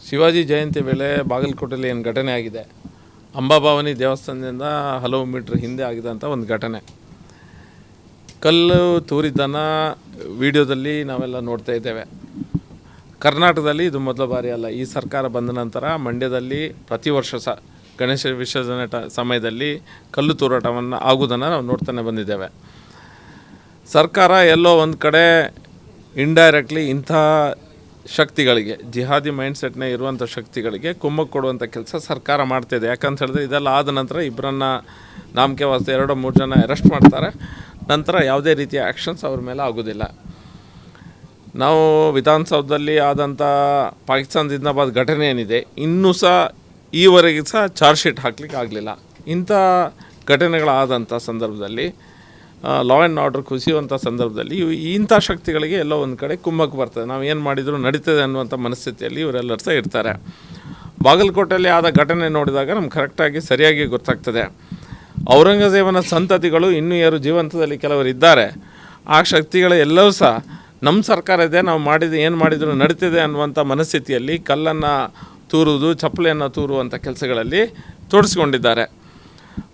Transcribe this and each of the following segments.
ಶಿವಾಜಿ ಜಯಂತಿ ವೇಳೆ ಬಾಗಲಕೋಟೆಯಲ್ಲಿ ಏನು ಘಟನೆ ಆಗಿದೆ, ಅಂಬಾಭವಾನಿ ದೇವಸ್ಥಾನದಿಂದ ಹಲವು ಮೀಟ್ರ್ ಹಿಂದೆ ಆಗಿದಂಥ ಒಂದು ಘಟನೆ. ಕಲ್ಲು ತೂರಿದ್ದನ್ನು ವಿಡಿಯೋದಲ್ಲಿ ನಾವೆಲ್ಲ ನೋಡ್ತಾ ಇದ್ದೇವೆ. ಕರ್ನಾಟಕದಲ್ಲಿ ಇದು ಮೊದಲ ಬಾರಿ ಅಲ್ಲ. ಈ ಸರ್ಕಾರ ಬಂದ ನಂತರ ಮಂಡ್ಯದಲ್ಲಿ ಪ್ರತಿ ವರ್ಷ ಗಣೇಶ ವಿಸರ್ಜನೆ ಸಮಯದಲ್ಲಿ ಕಲ್ಲು ತೂರಾಟವನ್ನು ಆಗುವುದನ್ನು ನಾವು ನೋಡ್ತಾನೆ ಬಂದಿದ್ದೇವೆ. ಸರ್ಕಾರ ಎಲ್ಲೋ ಒಂದು ಕಡೆ ಇಂಡೈರೆಕ್ಟ್ಲಿ ಇಂಥ ಶಕ್ತಿಗಳಿಗೆ, ಜಿಹಾದಿ ಮೈಂಡ್ಸೆಟ್ನ ಇರುವಂಥ ಶಕ್ತಿಗಳಿಗೆ ಕುಮ್ಮಕ್ಕು ಕೊಡುವಂಥ ಕೆಲಸ ಸರ್ಕಾರ ಮಾಡ್ತಾಯಿದೆ. ಯಾಕಂತ ಹೇಳಿದ್ರೆ ಇದೆಲ್ಲ ಆದ ನಂತರ ಇಬ್ಬರನ್ನ ನಾಮಕೆ ವಾಸ್ತೆ 2-3 ಜನ ಅರೆಸ್ಟ್ ಮಾಡ್ತಾರೆ. ನಂತರ ಯಾವುದೇ ರೀತಿಯ ಆ್ಯಕ್ಷನ್ಸ್ ಅವ್ರ ಮೇಲೆ ಆಗೋದಿಲ್ಲ. ನಾವು ವಿಧಾನಸೌಧದಲ್ಲಿ ಆದಂಥ ಪಾಕಿಸ್ತಾನ ಜಿಂದಾಬಾದ್ ಘಟನೆ ಏನಿದೆ, ಇನ್ನೂ ಈವರೆಗೆ ಚಾರ್ಜ್ ಶೀಟ್ ಹಾಕ್ಲಿಕ್ಕೆ ಆಗಲಿಲ್ಲ. ಇಂಥ ಘಟನೆಗಳಾದಂಥ ಸಂದರ್ಭದಲ್ಲಿ, ಲಾ ಆ್ಯಂಡ್ ಆರ್ಡರ್ ಕುಸಿಯುವಂಥ ಸಂದರ್ಭದಲ್ಲಿ ಇಂಥ ಶಕ್ತಿಗಳಿಗೆ ಎಲ್ಲೋ ಒಂದು ಕಡೆ ಕುಮ್ಮಕ್ಕು ಬರ್ತದೆ. ನಾವು ಏನು ಮಾಡಿದರೂ ನಡೀತದೆ ಅನ್ನುವಂಥ ಮನಸ್ಥಿತಿಯಲ್ಲಿ ಇವರೆಲ್ಲರೂ ಸಹ ಇರ್ತಾರೆ. ಬಾಗಲಕೋಟೆಯಲ್ಲಿ ಆದ ಘಟನೆ ನೋಡಿದಾಗ ನಮ್ಗೆ ಕರೆಕ್ಟಾಗಿ ಸರಿಯಾಗಿ ಗೊತ್ತಾಗ್ತದೆ. ಔರಂಗಜೇಬನ ಸಂತತಿಗಳು ಇನ್ನೂ ಯಾರು ಜೀವಂತದಲ್ಲಿ ಕೆಲವರು ಇದ್ದಾರೆ. ಆ ಶಕ್ತಿಗಳು ಎಲ್ಲವೂ ಸಹ ನಮ್ಮ ಸರ್ಕಾರ ಇದೆ, ನಾವು ಏನು ಮಾಡಿದರೂ ನಡೀತಿದೆ ಅನ್ನುವಂಥ ಮನಸ್ಥಿತಿಯಲ್ಲಿ ಕಲ್ಲನ್ನು ತೂರುವುದು, ಚಪ್ಪಲಿಯನ್ನು ತೂರುವಂಥ ಕೆಲಸಗಳಲ್ಲಿ ತೊಡಗಿಸ್ಕೊಂಡಿದ್ದಾರೆ.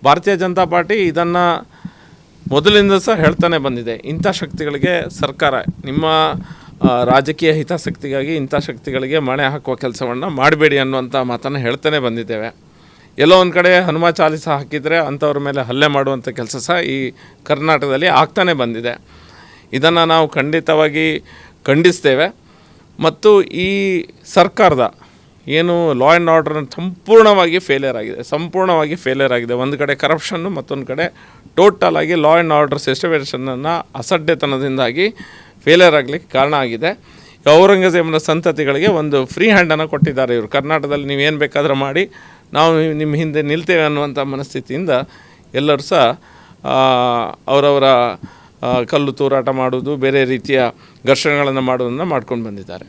ಭಾರತೀಯ ಜನತಾ ಪಾರ್ಟಿ ಇದನ್ನು ಮೊದಲಿಂದ ಸಹ ಹೇಳ್ತಾನೆ ಬಂದಿದೆ. ಇಂಥ ಶಕ್ತಿಗಳಿಗೆ ಸರ್ಕಾರ, ನಿಮ್ಮ ರಾಜಕೀಯ ಹಿತಾಸಕ್ತಿಗಾಗಿ ಇಂಥ ಶಕ್ತಿಗಳಿಗೆ ಮಣೆ ಹಾಕುವ ಕೆಲಸವನ್ನು ಮಾಡಬೇಡಿ ಅನ್ನುವಂಥ ಮಾತನ್ನು ಹೇಳ್ತಾನೆ ಬಂದಿದ್ದೇವೆ. ಎಲ್ಲೋ ಒಂದು ಕಡೆ ಹನುಮ ಚಾಲಿಸ ಹಾಕಿದರೆ ಅಂಥವ್ರ ಮೇಲೆ ಹಲ್ಲೆ ಮಾಡುವಂಥ ಕೆಲಸ ಸಹ ಈ ಕರ್ನಾಟಕದಲ್ಲಿ ಆಗ್ತಾನೆ ಬಂದಿದೆ. ಇದನ್ನು ನಾವು ಖಂಡಿತವಾಗಿ ಖಂಡಿಸ್ತೇವೆ. ಮತ್ತು ಈ ಸರ್ಕಾರದ ಏನು ಲಾ ಆ್ಯಂಡ್ ಆರ್ಡರ್ ಸಂಪೂರ್ಣವಾಗಿ ಫೇಲಿಯರ್ ಆಗಿದೆ. ಒಂದು ಕಡೆ ಕರಪ್ಷನ್ನು, ಮತ್ತೊಂದು ಕಡೆ ಟೋಟಲ್ ಆಗಿ ಲಾ ಆ್ಯಂಡ್ ಆರ್ಡರ್ ಸಿಸ್ಟಮೇಷನನ್ನು ಅಸಡ್ಡೆತನದಿಂದಾಗಿ ಫೇಲಿಯರ್ ಆಗಲಿಕ್ಕೆ ಕಾರಣ ಆಗಿದೆ. ಔರಂಗಜೇಬನ ಸಂತತಿಗಳಿಗೆ ಒಂದು ಫ್ರೀ ಹ್ಯಾಂಡನ್ನು ಕೊಟ್ಟಿದ್ದಾರೆ ಇವರು. ಕರ್ನಾಟಕದಲ್ಲಿ ನೀವೇನು ಬೇಕಾದರೂ ಮಾಡಿ, ನಾವು ನಿಮ್ಮ ಹಿಂದೆ ನಿಲ್ತೇವೆ ಅನ್ನುವಂಥ ಮನಸ್ಥಿತಿಯಿಂದ ಎಲ್ಲರೂ ಸಹ ಅವರವರ ಕಲ್ಲು ತೂರಾಟ ಮಾಡೋದು, ಬೇರೆ ರೀತಿಯ ಘರ್ಷಣೆಗಳನ್ನು ಮಾಡೋದನ್ನು ಮಾಡ್ಕೊಂಡು ಬಂದಿದ್ದಾರೆ.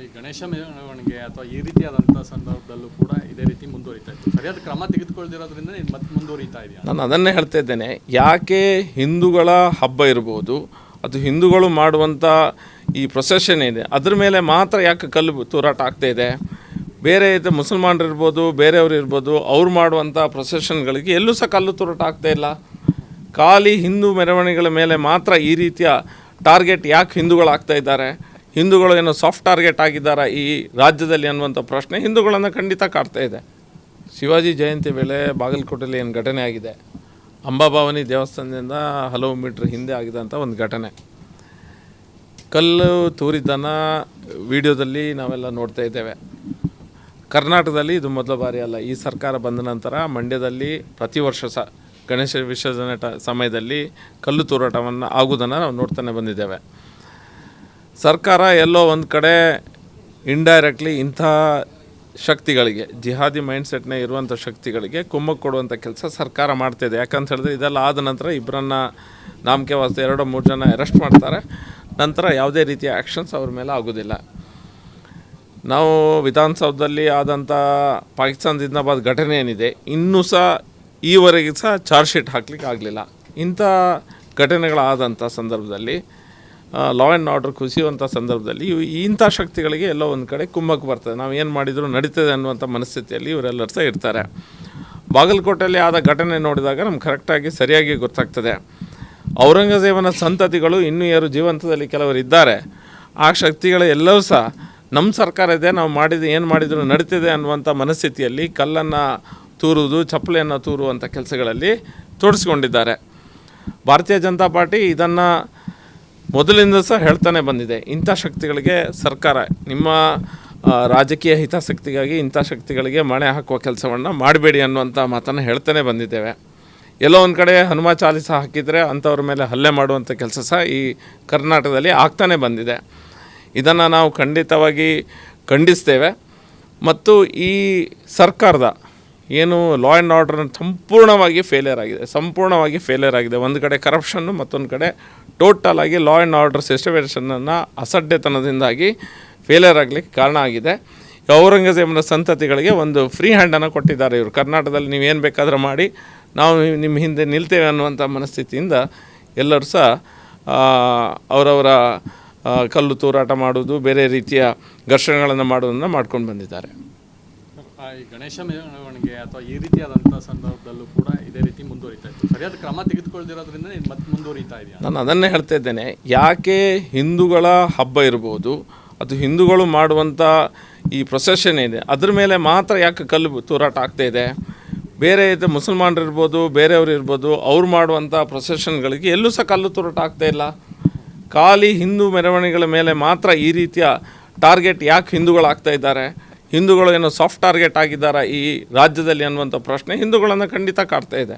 ಈ ಗಣೇಶ ಮೆರವಣಿಗೆ ಅಥವಾ ಈ ರೀತಿಯಾದಂಥ ಸಂದರ್ಭದಲ್ಲೂ ಕೂಡ ಇದೇ ರೀತಿ ಮುಂದುವರಿತಾ ಇತ್ತು. ಸರಿಯಾದ ಕ್ರಮ ತೆಗೆದುಕೊಳ್ಳದಿರೋದ್ರಿಂದ ಮತ್ತೆ ಮುಂದುವರಿತಾ ಇದೆಯಾ? ನಾನು ಅದನ್ನೇ ಹೇಳ್ತಾ ಇದ್ದೇನೆ. ಯಾಕೆ ಹಿಂದೂಗಳ ಹಬ್ಬ ಇರ್ಬೋದು, ಅದು ಹಿಂದೂಗಳು ಮಾಡುವಂಥ ಈ ಪ್ರೊಸೆಷನ್ ಇದೆ, ಅದ್ರ ಮೇಲೆ ಮಾತ್ರ ಯಾಕೆ ಕಲ್ಲು ತೂರಾಟ ಆಗ್ತಾ ಇದೆ? ಬೇರೆ ಮುಸಲ್ಮಾನರು ಇರ್ಬೋದು, ಬೇರೆಯವರು ಇರ್ಬೋದು, ಅವ್ರು ಮಾಡುವಂಥ ಪ್ರೊಸೆಷನ್ಗಳಿಗೆ ಎಲ್ಲೂ ಸಹ ಕಲ್ಲು ತೂರಾಟ ಆಗ್ತಾ ಇಲ್ಲ. ಖಾಲಿ ಹಿಂದೂ ಮೆರವಣಿಗೆಗಳ ಮೇಲೆ ಮಾತ್ರ ಈ ರೀತಿಯ ಟಾರ್ಗೆಟ್ ಯಾಕೆ ಹಿಂದೂಗಳಾಗ್ತಾ ಇದ್ದಾರೆ? ಹಿಂದೂಗಳು ಏನೋ ಸಾಫ್ಟ್ ಟಾರ್ಗೆಟ್ ಆಗಿದ್ದಾರೆ ಈ ರಾಜ್ಯದಲ್ಲಿ ಅನ್ನುವಂಥ ಪ್ರಶ್ನೆ ಹಿಂದೂಗಳನ್ನು ಖಂಡಿತ ಕಾಡ್ತಾ ಇದೆ. ಶಿವಾಜಿ ಜಯಂತಿ ವೇಳೆ ಬಾಗಲಕೋಟೆಯಲ್ಲಿ ಏನು ಘಟನೆ ಆಗಿದೆ, ಅಂಬಾಭವಾನಿ ದೇವಸ್ಥಾನದಿಂದ ಹಲವು ಮೀಟ್ರ್ ಹಿಂದೆ ಆಗಿದಂಥ ಒಂದು ಘಟನೆ. ಕಲ್ಲು ತೂರಿದ್ದನ್ನು ವಿಡಿಯೋದಲ್ಲಿ ನಾವೆಲ್ಲ ನೋಡ್ತಾ ಇದ್ದೇವೆ. ಕರ್ನಾಟಕದಲ್ಲಿ ಇದು ಮೊದಲ ಬಾರಿ ಅಲ್ಲ. ಈ ಸರ್ಕಾರ ಬಂದ ನಂತರ ಮಂಡ್ಯದಲ್ಲಿ ಪ್ರತಿ ವರ್ಷ ಗಣೇಶ ವಿಸರ್ಜನೆ ಸಮಯದಲ್ಲಿ ಕಲ್ಲು ತೂರಾಟವನ್ನು ಆಗುವುದನ್ನು ನಾವು ನೋಡ್ತಾನೆ ಬಂದಿದ್ದೇವೆ. ಸರ್ಕಾರ ಎಲ್ಲೋ ಒಂದು ಕಡೆ ಇಂಡೈರೆಕ್ಟ್ಲಿ ಇಂಥ ಶಕ್ತಿಗಳಿಗೆ, ಜಿಹಾದಿ ಮೈಂಡ್ಸೆಟ್ನ ಇರುವಂಥ ಶಕ್ತಿಗಳಿಗೆ ಕುಮ್ಮಕ್ಕು ಕೊಡುವಂಥ ಕೆಲಸ ಸರ್ಕಾರ ಮಾಡ್ತಾಯಿದೆ. ಯಾಕಂತ ಹೇಳಿದ್ರೆ ಇದೆಲ್ಲ ಆದ ನಂತರ ಇಬ್ಬರನ್ನ ನಾಮಕೆ ವಾಸ್ತೆ 2-3 ಜನ ಅರೆಸ್ಟ್ ಮಾಡ್ತಾರೆ. ನಂತರ ಯಾವುದೇ ರೀತಿಯ ಆ್ಯಕ್ಷನ್ಸ್ ಅವ್ರ ಮೇಲೆ ಆಗೋದಿಲ್ಲ. ನಾವು ವಿಧಾನಸೌಧದಲ್ಲಿ ಆದಂಥ ಪಾಕಿಸ್ತಾನ ಜಿಂದಾಬಾದ್ ಘಟನೆ ಏನಿದೆ, ಇನ್ನೂ ಈವರೆಗೆ ಚಾರ್ಜ್ ಶೀಟ್ ಹಾಕ್ಲಿಕ್ಕೆ ಆಗಲಿಲ್ಲ. ಇಂಥ ಘಟನೆಗಳಾದಂಥ ಸಂದರ್ಭದಲ್ಲಿ, ಲಾ ಆ್ಯಂಡ್ ಆರ್ಡರ್ ಕುಸಿಯುವಂಥ ಸಂದರ್ಭದಲ್ಲಿ ಇಂಥ ಶಕ್ತಿಗಳಿಗೆ ಎಲ್ಲೋ ಒಂದು ಕಡೆ ಕುಮ್ಮಕ್ಕು ಬರ್ತದೆ. ನಾವು ಏನು ಮಾಡಿದರೂ ನಡೀತದೆ ಅನ್ನುವಂಥ ಮನಸ್ಥಿತಿಯಲ್ಲಿ ಇವರೆಲ್ಲರೂ ಸಹ ಇರ್ತಾರೆ. ಬಾಗಲಕೋಟೆಯಲ್ಲಿ ಆದ ಘಟನೆ ನೋಡಿದಾಗ ನಮ್ಗೆ ಕರೆಕ್ಟಾಗಿ ಸರಿಯಾಗಿ ಗೊತ್ತಾಗ್ತದೆ. ಔರಂಗಜೇಬನ ಸಂತತಿಗಳು ಇನ್ನೂ ಯಾರು ಜೀವಂತದಲ್ಲಿ ಕೆಲವರು ಇದ್ದಾರೆ. ಆ ಶಕ್ತಿಗಳು ಎಲ್ಲವೂ ಸಹ ನಮ್ಮ ಸರ್ಕಾರ ಇದೆ, ನಾವು ಏನು ಮಾಡಿದರೂ ನಡೀತಿದೆ ಅನ್ನುವಂಥ ಮನಸ್ಥಿತಿಯಲ್ಲಿ ಕಲ್ಲನ್ನು ತೂರುವುದು, ಚಪ್ಪಲಿಯನ್ನು ತೂರುವಂಥ ಕೆಲಸಗಳಲ್ಲಿ ತೊಡಗಿಸ್ಕೊಂಡಿದ್ದಾರೆ. ಭಾರತೀಯ ಜನತಾ ಪಾರ್ಟಿ ಇದನ್ನು ಮೊದಲಿಂದ ಸಹ ಹೇಳ್ತಾನೆ ಬಂದಿದೆ. ಇಂಥ ಶಕ್ತಿಗಳಿಗೆ ಸರ್ಕಾರ, ನಿಮ್ಮ ರಾಜಕೀಯ ಹಿತಾಸಕ್ತಿಗಾಗಿ ಇಂಥ ಶಕ್ತಿಗಳಿಗೆ ಮಣೆ ಹಾಕುವ ಕೆಲಸವನ್ನು ಮಾಡಬೇಡಿ ಅನ್ನುವಂಥ ಮಾತನ್ನು ಹೇಳ್ತಾನೆ ಬಂದಿದ್ದೇವೆ. ಎಲ್ಲೋ ಒಂದು ಕಡೆ ಹನುಮ ಚಾಲಿಸ ಹಾಕಿದರೆ ಅಂಥವ್ರ ಮೇಲೆ ಹಲ್ಲೆ ಮಾಡುವಂಥ ಕೆಲಸ ಸಹ ಈ ಕರ್ನಾಟಕದಲ್ಲಿ ಆಗ್ತಾನೆ ಬಂದಿದೆ. ಇದನ್ನು ನಾವು ಖಂಡಿತವಾಗಿ ಖಂಡಿಸ್ತೇವೆ. ಮತ್ತು ಈ ಸರ್ಕಾರದ ಏನು ಲಾ ಆ್ಯಂಡ್ ಆರ್ಡರ್ ಸಂಪೂರ್ಣವಾಗಿ ಫೇಲಿಯರ್ ಆಗಿದೆ. ಒಂದು ಕಡೆ ಕರಪ್ಷನ್ನು, ಮತ್ತೊಂದು ಕಡೆ ಟೋಟಲ್ ಆಗಿ ಲಾ ಆ್ಯಂಡ್ ಆರ್ಡರ್ ಸಿಸ್ಟಮೇಷನನ್ನು ಅಸಡ್ಡೆತನದಿಂದಾಗಿ ಫೇಲಿಯರ್ ಆಗಲಿಕ್ಕೆ ಕಾರಣ ಆಗಿದೆ. ಔರಂಗಜೇಬನ ಸಂತತಿಗಳಿಗೆ ಒಂದು ಫ್ರೀ ಹ್ಯಾಂಡನ್ನು ಕೊಟ್ಟಿದ್ದಾರೆ ಇವರು. ಕರ್ನಾಟಕದಲ್ಲಿ ನೀವೇನು ಬೇಕಾದರೂ ಮಾಡಿ, ನಾವು ನಿಮ್ಮ ಹಿಂದೆ ನಿಲ್ತೇವೆ ಅನ್ನುವಂಥ ಮನಸ್ಥಿತಿಯಿಂದ ಎಲ್ಲರೂ ಸಹ ಅವರವರ ಕಲ್ಲು ತೂರಾಟ ಮಾಡೋದು, ಬೇರೆ ರೀತಿಯ ಘರ್ಷಣೆಗಳನ್ನು ಮಾಡೋದನ್ನು ಮಾಡ್ಕೊಂಡು ಬಂದಿದ್ದಾರೆ. ಈ ಗಣೇಶ ಮೆರವಣಿಗೆ ಅಥವಾ ಈ ರೀತಿಯಾದಂಥ ಸಂದರ್ಭದಲ್ಲೂ ಕೂಡ ಇದೇ ರೀತಿ ಮುಂದುವರಿತಾ ಇತ್ತು. ಸರಿಯಾದ ಕ್ರಮ ತೆಗೆದುಕೊಳ್ದಿರೋದ್ರಿಂದ ಇದು ಮತ್ತೆ ಮುಂದುವರಿತಾ ಇದೆಯಾ? ನಾನು ಅದನ್ನೇ ಹೇಳ್ತಾ ಇದ್ದೇನೆ. ಯಾಕೆ ಹಿಂದೂಗಳ ಹಬ್ಬ ಇರ್ಬೋದು, ಅದು ಹಿಂದೂಗಳು ಮಾಡುವಂಥ ಈ ಪ್ರೊಸೆಷನ್ ಇದೆ, ಅದ್ರ ಮೇಲೆ ಮಾತ್ರ ಯಾಕೆ ಕಲ್ಲು ತೂರಾಟ ಆಗ್ತಾ ಇದೆ? ಬೇರೆ ಮುಸಲ್ಮಾನರು ಇರ್ಬೋದು, ಬೇರೆಯವರು ಇರ್ಬೋದು, ಅವ್ರು ಮಾಡುವಂಥ ಪ್ರೊಸೆಷನ್ಗಳಿಗೆ ಎಲ್ಲೂ ಸಹ ಕಲ್ಲು ತೂರಾಟ ಆಗ್ತಾ ಇಲ್ಲ. ಖಾಲಿ ಹಿಂದೂ ಮೆರವಣಿಗೆಗಳ ಮೇಲೆ ಮಾತ್ರ ಈ ರೀತಿಯ ಟಾರ್ಗೆಟ್ ಯಾಕೆ ಹಿಂದೂಗಳು ಆಗ್ತಾ ಇದ್ದಾರೆ? ಹಿಂದೂಗಳು ಏನೋ ಸಾಫ್ಟ್ ಟಾರ್ಗೆಟ್ ಆಗಿದ್ದಾರೆ ಈ ರಾಜ್ಯದಲ್ಲಿ ಅನ್ನುವಂಥ ಪ್ರಶ್ನೆ ಹಿಂದೂಗಳನ್ನು ಖಂಡಿತ ಕಾಡ್ತಾ ಇದೆ.